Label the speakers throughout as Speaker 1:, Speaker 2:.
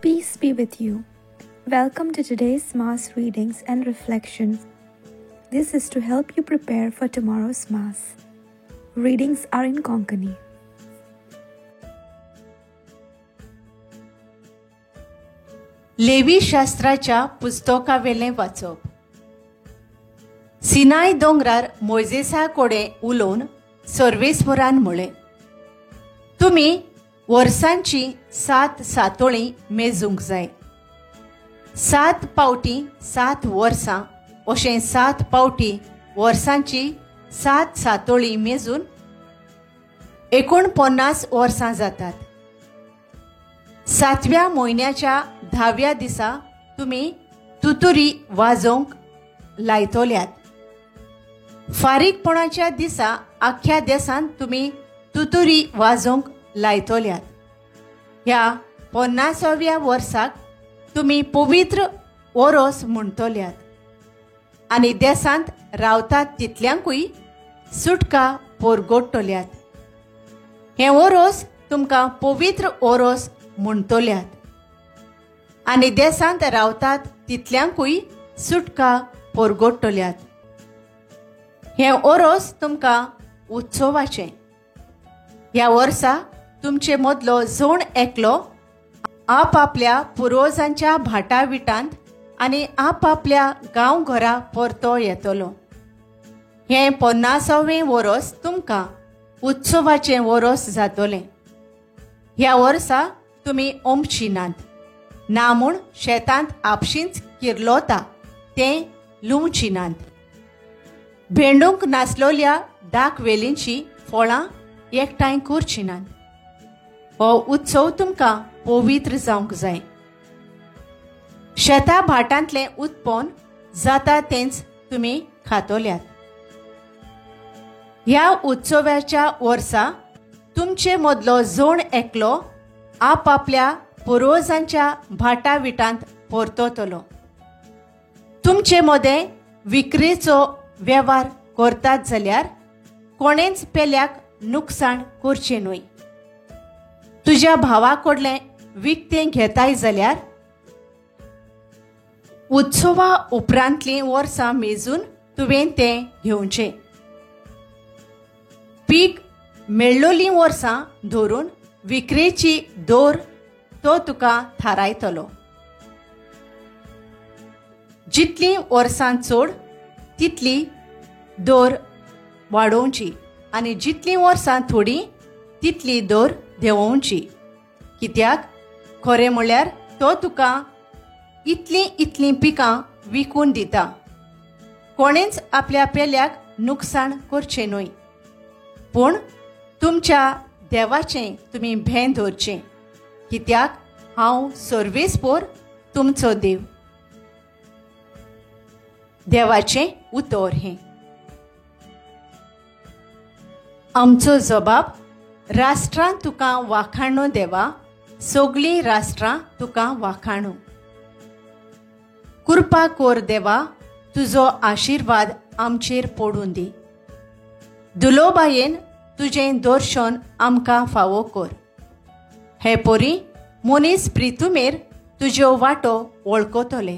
Speaker 1: Peace be with you. Welcome to today's Mass readings and reflections. This is to help you prepare for tomorrow's Mass. Readings are in Konkani.
Speaker 2: Levi शास्त्राच्या पुस्तकावेलें वाचप. सिनाय दोंगरार मोइजेसा कोडे उलोवन सर्वेस्परान म्हळें, तुमी वर्सांची 7 सातोळी मेजूंक जाय. 7 पावटी 7 वर्सां अशें 7 पावटी वर्सांची 7 सातोळी मेजून 49 वर्सां जातात. 7व्या म्हयन्याच्या 10व्या दिसा तुमी तुतुरी वाजोवंक लायतल्यात. फारीकपणाच्या दिसा आख्या देशांत तुमी तुतुरी वाजोवंक लायतल्यात. ह्या 50व्या वर्साक तुमी पवित्र ओरोस म्हणटल्यात आनी देशांत रावतात तितल्यांकूय सुटका पोरगोडटल्यात. हे ओरोस तुमकां पवित्र ओरोस म्हणटल्यात आनी देशांत रावतात तितल्यांकूय सुटका पोरगोडटल्यात. हे ओरोस तुमकां उत्सवाचें. ह्या वर्सा तुमचे मदलो जोण एकलो आपआपल्या पुर्वजांच्या भाटा विटांत आनी आपआपल्या गांवघरा परतो येतलो. हें 50वें वरोस तुमकां उत्सवाचें वरोस जातलें. ह्या वर्सा तुमी ओंपचिनात, ना म्हूण शेतांत आपशींच किर्लोता तें लुंवचिनात. भेंडूंक नासलोल्या दाखवेलींची फळां एकठांय करचिनात. हो उत्सव तुमकां पवित्र जावंक जाय. शेता भाटांतलें उत्पन्न जाता तेंच तुमी खातल्यात. ह्या उत्सवाच्या वर्सा तुमचे मदलो जोण एकलो आपआपल्या पुर्वजांच्या भाटा विटांत परततलो. तुमचे मदें विक्रेचो वेव्हार करतात जाल्यार कोणेंच पेल्याक नुकसाण करचें न्हय. तुज्या भावा कडलें विकतें घेताय जाल्यार उत्सवा उपरांतलीं वर्सां मेजून तुवें तें घेवचें. पीक मेळ्ळोलीं वर्सां धरून विक्रेची दर तो तुका थारायतलो. जितलीं वर्सां चड तितली दर वाडोवची आनी जितलीं वर्सां थोडी तितली दर देंवोवची. कित्याक खरें म्हळ्यार तो तुका इतलीं पिकां विकून दिता. कोणेंच आपल्या पेल्याक नुकसाण करचें न्हय, पूण तुमच्या देवाचें तुमी भें दवरचें. कित्याक हांव सर्वेस्पोर तुमचो देव. देवाचें उतर हें. आमचो जबाब. राष्ट्रां तुका वाखाणो देवा, सगळीं राष्ट्रां तुका वाखाणो. कृपा कोर देवा, तुजो आशिर्वाद आमचेर पडून दी. दुलोबायेन तुजें दर्शन आमकां फावो कर. हे पोरी मनीस प्रितुमेर तुज्यो वाटो वळखतले.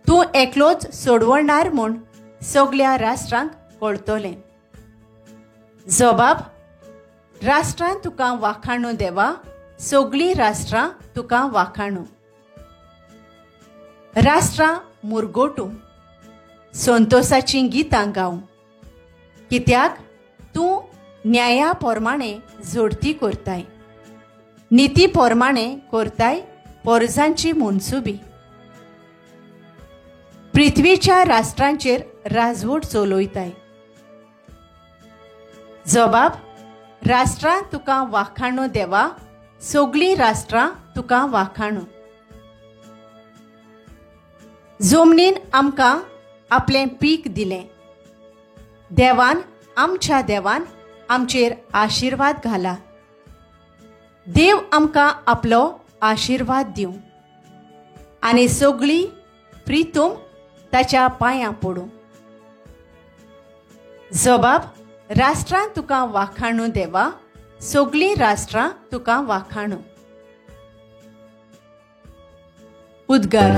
Speaker 2: तूं एकलोच सोडवणार म्हूण सगळ्या राष्ट्रांक कळटलें. जबाब. राष्ट्रां तुका वाखाणो देवा, सगळीं राष्ट्रां तुका वाखाणो. राष्ट्रां मुरगोटूं संतोसाचीं गितां गावूं. कित्याक तूं न्याया पोरमाणें जोडती करताय, निती पोरमाणें करताय पोरजांची मनसुबी. पृथ्वीच्या राष्ट्रांचेर राजवट चलोयताय. जबाब. राष्ट्रां तुका वाखाणो देवा, सगळीं राष्ट्रां तुका वाखाणो. जमनीन आमकां आपलें पीक दिलें. देवान आमच्या देवान आमचेर आशिर्वाद घाला. देव आमकां आपलो आशिर्वाद दिवं आनी सगळीं प्रितूम ताच्या पांयां पडूं. जबाब. राष्ट्रां तुका वाखाणो देवा, सगळीं राष्ट्रां तुका वाखाणो. उद्गार.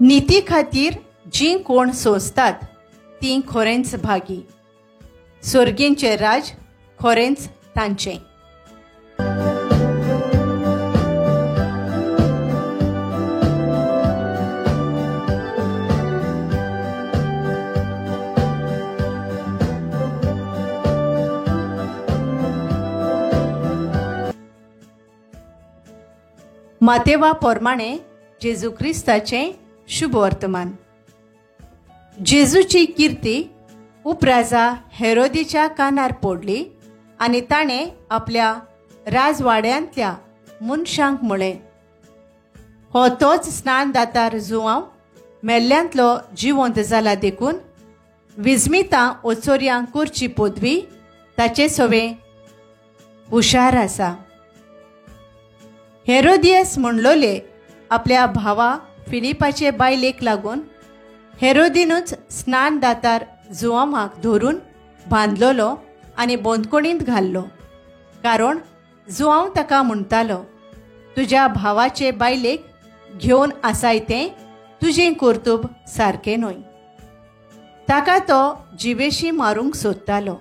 Speaker 2: नीती खातीर जी कोण सोंसतात ती खरेंच भागी. स्वर्गींचे राज खरेंच तांचें. मातेवा पोरमाणे जेजू क्रिस्ताचें शुभ वर्तमान. जेजूची कीर्ती उपराजा हेरोदीच्या कानार पडली आनी ताणें आपल्या राजवाड्यांतल्या मनशांक म्हळें, हो तोच स्नानदातार जुवांव मेल्ल्यांतलो जिवंत जाला देखून विजमितां ओचोऱ्यांक करची पदवी ताचे सवें हुशार आसा. हेरोदियस म्हणलोले आपल्या भावा फिलिपाचे बायलेक लागून हेरोदीनूच स्नानदातार जुवांवाक धरून बांदलोलो आनी बंदकोणींत घाल्लो. कारण जुवांव ताका म्हणटालो, तुज्या भावाचे बायलेक घेवन आसाय तें तुजें कर्तूब सारकें न्हय. ताका तो जिवेशी मारूंक सोदतालो,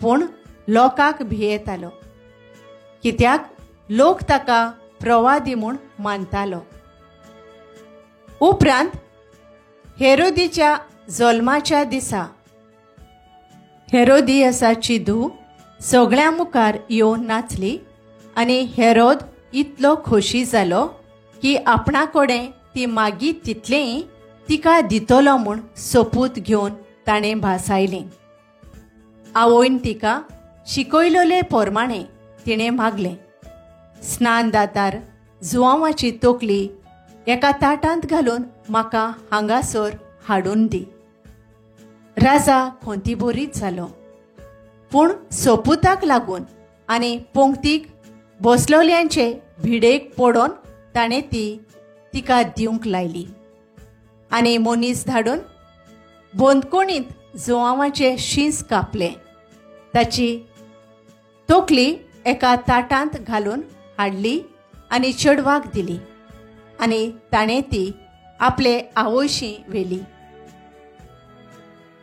Speaker 2: पूण लोकांक भियेतालो, कित्याक लोक ताका प्रवादी म्हूण मानतालो. उपरांत हेरोदीच्या जल्माच्या दिसा हेरोदियसाची धूव सगळ्यां मुखार येवन नाचली आनी हेरोद इतलो खोशी जालो की आपणा कडेन ती मागीत तितलेंय तिका दितलो म्हूण सोपूत घेवन ताणें भासायलें. आवयन तिका शिकयलोले पोरमाणें तिणें मागलें, स्नानदातार जुवांवाची तोकली एका ताटांत घालून म्हाका हांगासर हाडून दी. राजा खोंतीबोरीत जालो, पूण सोपुताक लागून आनी पंक्तीक बसलोल्यांचे भिडेक पडोन ताणें ती तिका दिवंक लायली. आनी मनीस धाडून बंदकोणींत जुवांवाचे शींस कापले, ताची तोकली एका ताटांत घालून हाडली आनी चेडवाक दिली आनी ताणें ती आपले आवयशी व्हेली.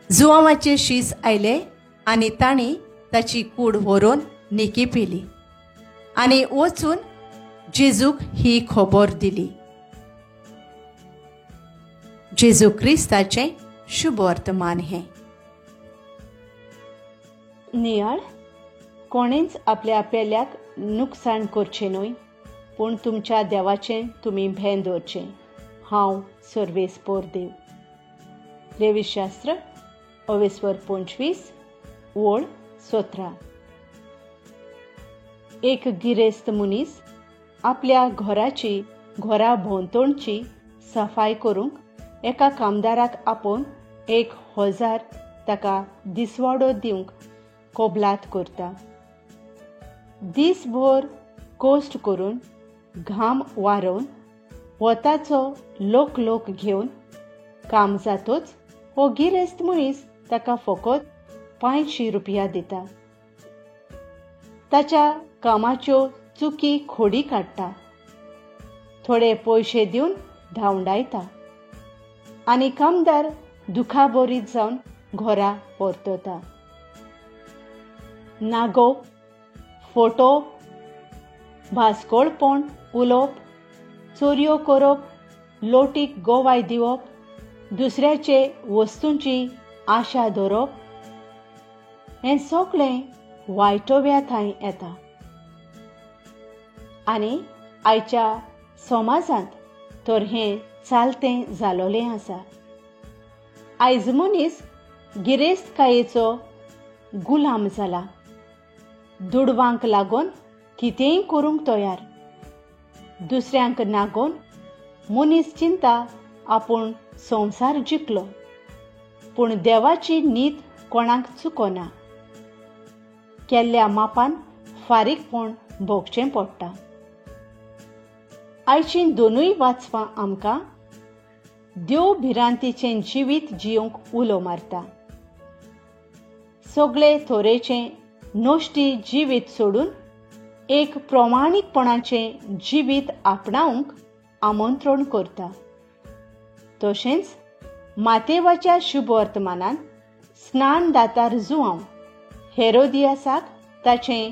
Speaker 2: जुवांवाचे शीस आयले आनी तांणी ताची कूड व्हरून निकी पिली आनी वचून जेजूक ही खबर दिली. जेजू क्रिस्ताचें शुभ वर्तमान हें.
Speaker 3: नियाळ, कोणेंच आपल्या पेल्याक नुकसाण करचें न्हय, पूण तुमच्या देवाचें तुमी भें दवरचें. हांव सर्वेस्पोर देव. लेवीशास्त्र 25 ओळ 17. एक गिरेस्त मनीस आपल्या घरा भोंवतणची सफाई करूंक एका कामदाराक आपोवन 1000 ताका दिसवाडो दिवंक कबलात करता. दिसभर कोश्ट करून घाम वारोवन वताचो लोक घेवन काम जातोच हो गिरेस्त मनीस ताका फकत 500 रुपया दिता. ताच्या कामाच्यो चुकी खोडी काडटा, थोडे पयशे दिवन धांवडायता आनी कामदार दुखाबोरीत जावन घरा परतता. नागो, फोटो, भास्कोळपण उलोवप, चोरयो करप, लोटीक गोवाय दिवप, दुसऱ्याचे वस्तूंची आशा धरप, हें सगळें वायटव्या थंय येता. आनी आयच्या समाजांत तर हें चालतें जालोलें आसा. आयज मनीस गिरेस्तकायेचो गुलाम जाला. दुडवांक लागून कितेंय करूंक तयार. दुसऱ्यांक नागोवन मनीस चिंता आपूण संवसार जिखलो, पूण देवाची नीत कोणाक चुकोना. केल्ल्या मापान फारीकपण भोगचें पडटा. आयची दोनूय वाचपां आमकां देव भिरांतीचें जिवीत जियोंक उलो मारता. सगळे थोरेचें नोश्टी जिवीत सोडून एक प्रमाणीकपणाचें जिवीत आपणावंक आमंत्रण करता. तशेंच मातेवाच्या शुभ वर्तमानान स्नानदातार जुआंव हेरोदियासाक ताचें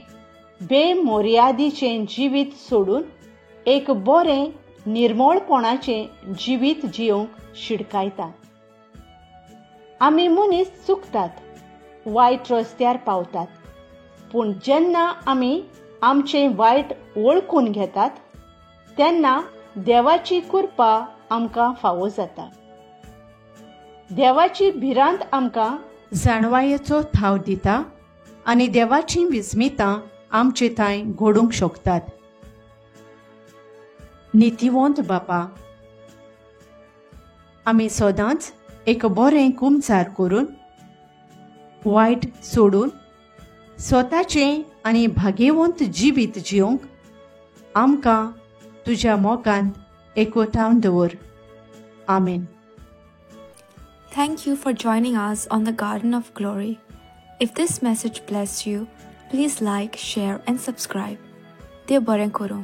Speaker 3: बेमर्यादीचें जिवीत सोडून एक बरें निर्मळपणाचें जिवीत जियोंक शिडकायता. आमी मनीस चुकतात, वायट रस्त्यार पावतात, पूण जेन्ना आमी आमचें वायट वळखून घेतात तेन्ना देवाची कृपा आमकां फावो जाता. देवाची भिरांत आमकां
Speaker 2: जाणवायेचो थाव दिता आनी देवाची विस्मितां आमचे थंय घडूंक शकतात. नितीवंत बापा, आमी सदांच एक बरें कुमचार करून वायट सोडून स्वताचें आनी भाग्यवंत जिवीत जियोंक आमकां तुज्या मोगांत एकवटावन दवर. आमेन.
Speaker 1: Thank you for joining us on the Garden of Glory. If this message blessed you, please like, share and subscribe. Dev Baren Koro.